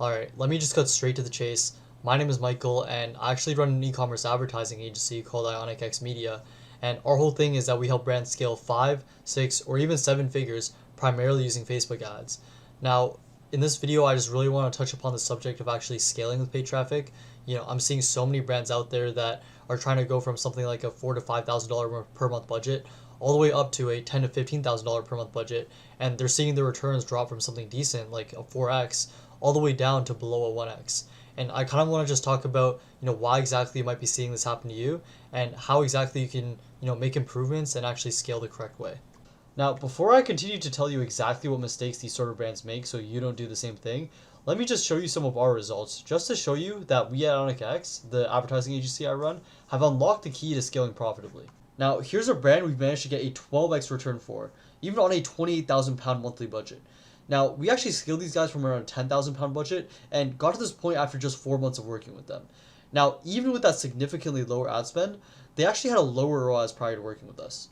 Alright, let me just cut straight to the chase. My name is Michael, and I actually run an e-commerce advertising agency called Ionic Media. And our whole thing is that we help brands scale 5, 6, or even 7 figures primarily using Facebook ads. Now, in this video, I just really want to touch upon the subject of actually scaling with paid traffic. I'm seeing so many brands out there that are trying to go from something like a $4,000 to $5,000 per month budget all the way up to a $10,000 to $15,000 per month budget, and they're seeing their returns drop from something decent like a 4x all the way down to below a 1x. And I kind of want to just talk about why exactly you might be seeing this happen to you and how exactly you can make improvements and actually scale the correct way. Now, before I continue to tell you exactly what mistakes these sort of brands make so you don't do the same thing, let me just show you some of our results, just to show you that we at Ionic, the advertising agency I run, have unlocked the key to scaling profitably. Now, here's a brand we've managed to get a 12x return for, even on a £28,000 monthly budget. Now, we actually scaled these guys from around a £10,000 budget and got to this point after just 4 months of working with them. Now, even with that significantly lower ad spend, they actually had a lower ROAS prior to working with us.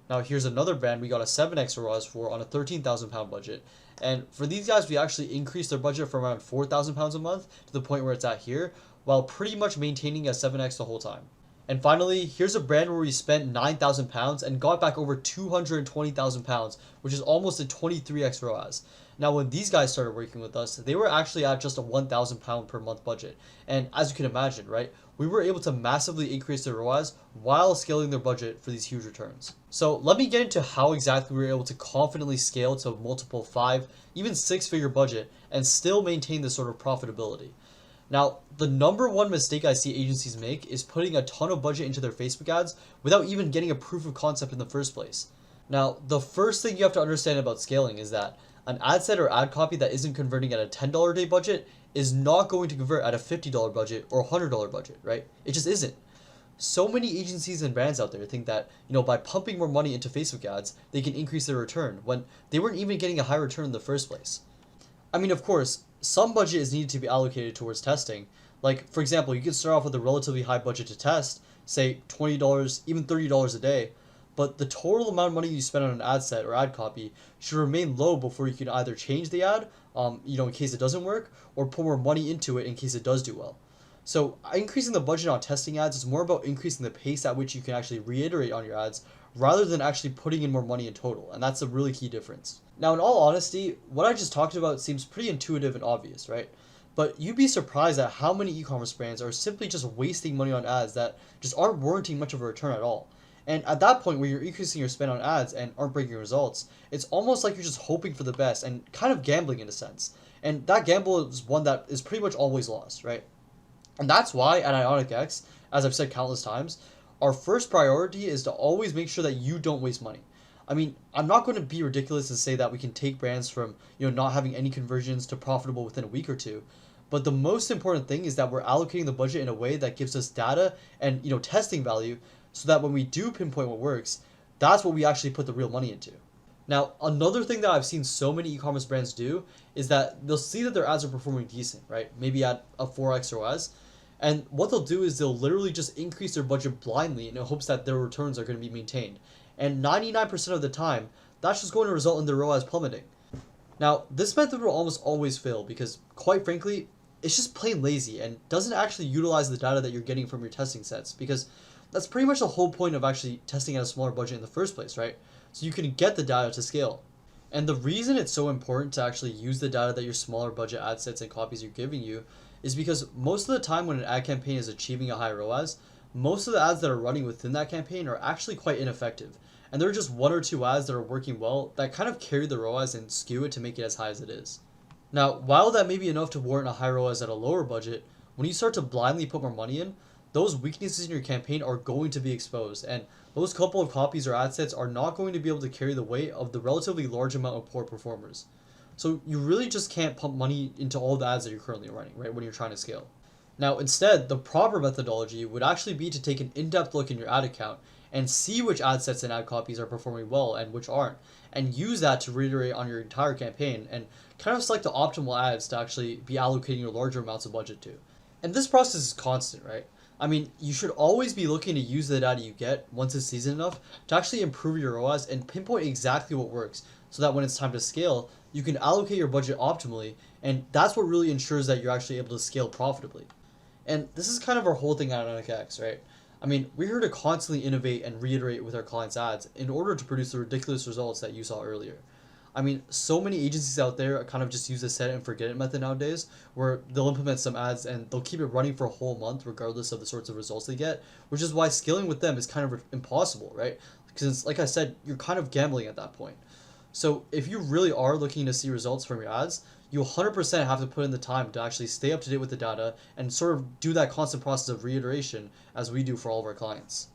Now, here's another brand we got a 7x ROAS for on a £13,000 budget. And for these guys, we actually increased their budget from around £4,000 a month to the point where it's at here, while pretty much maintaining a 7x the whole time. And finally, here's a brand where we spent £9,000 and got back over £220,000, which is almost a 23x ROAS. Now, when these guys started working with us, they were actually at just a £1,000 per month budget. And as you can imagine, right, we were able to massively increase their ROAS while scaling their budget for these huge returns. So let me get into how exactly we were able to confidently scale to multiple 5, even 6-figure budget and still maintain this sort of profitability. Now, the number one mistake I see agencies make is putting a ton of budget into their Facebook ads without even getting a proof of concept in the first place. Now, the first thing you have to understand about scaling is that an ad set or ad copy that isn't converting at a $10 a day budget is not going to convert at a $50 budget or $100 budget, right? It just isn't. So many agencies and brands out there think that, by pumping more money into Facebook ads, they can increase their return when they weren't even getting a high return in the first place. I mean, of course, some budget is needed to be allocated towards testing. Like, for example, you could start off with a relatively high budget to test, say $20, even $30 a day, but the total amount of money you spend on an ad set or ad copy should remain low before you can either change the ad, in case it doesn't work, or put more money into it in case it does do well. So increasing the budget on testing ads is more about increasing the pace at which you can actually reiterate on your ads rather than actually putting in more money in total, and that's a really key difference. Now, in all honesty, what I just talked about seems pretty intuitive and obvious, right? But you'd be surprised at how many e-commerce brands are simply just wasting money on ads that just aren't warranting much of a return at all. And at that point where you're increasing your spend on ads and aren't breaking results, it's almost like you're just hoping for the best and kind of gambling in a sense. And that gamble is one that is pretty much always lost, right? And that's why at Ionic, as I've said countless times, our first priority is to always make sure that you don't waste money. I mean, I'm not going to be ridiculous and say that we can take brands from, not having any conversions to profitable within a week or two. But the most important thing is that we're allocating the budget in a way that gives us data and, testing value so that when we do pinpoint what works, that's what we actually put the real money into. Now, another thing that I've seen so many e-commerce brands do is that they'll see that their ads are performing decent, right? Maybe at a 4x ROAS. And what they'll do is they'll literally just increase their budget blindly in hopes that their returns are going to be maintained. And 99% of the time, that's just going to result in their ROAS plummeting. Now, this method will almost always fail because, quite frankly, it's just plain lazy and doesn't actually utilize the data that you're getting from your testing sets, because that's pretty much the whole point of actually testing at a smaller budget in the first place, right? So you can get the data to scale. And the reason it's so important to actually use the data that your smaller budget ad sets and copies are giving you is because most of the time when an ad campaign is achieving a high ROAS, most of the ads that are running within that campaign are actually quite ineffective. And there are just 1 or 2 ads that are working well that kind of carry the ROAS and skew it to make it as high as it is. Now, while that may be enough to warrant a high ROAS at a lower budget, when you start to blindly put more money in, those weaknesses in your campaign are going to be exposed, and those couple of copies or ad sets are not going to be able to carry the weight of the relatively large amount of poor performers. So you really just can't pump money into all the ads that you're currently running, right, when you're trying to scale. Now, instead, the proper methodology would actually be to take an in-depth look in your ad account and see which ad sets and ad copies are performing well and which aren't, and use that to reiterate on your entire campaign and kind of select the optimal ads to actually be allocating your larger amounts of budget to. And this process is constant, right? I mean, you should always be looking to use the data you get once it's seasoned enough to actually improve your ROAS and pinpoint exactly what works so that when it's time to scale, you can allocate your budget optimally, and that's what really ensures that you're actually able to scale profitably. And this is kind of our whole thing at Ionic X, right? I mean, we're here to constantly innovate and reiterate with our clients' ads in order to produce the ridiculous results that you saw earlier. I mean, so many agencies out there kind of just use the set and forget it method nowadays, where they'll implement some ads and they'll keep it running for a whole month regardless of the sorts of results they get, which is why scaling with them is kind of impossible, right? Because, like I said, you're kind of gambling at that point. So if you really are looking to see results from your ads, you 100% have to put in the time to actually stay up to date with the data and sort of do that constant process of reiteration as we do for all of our clients.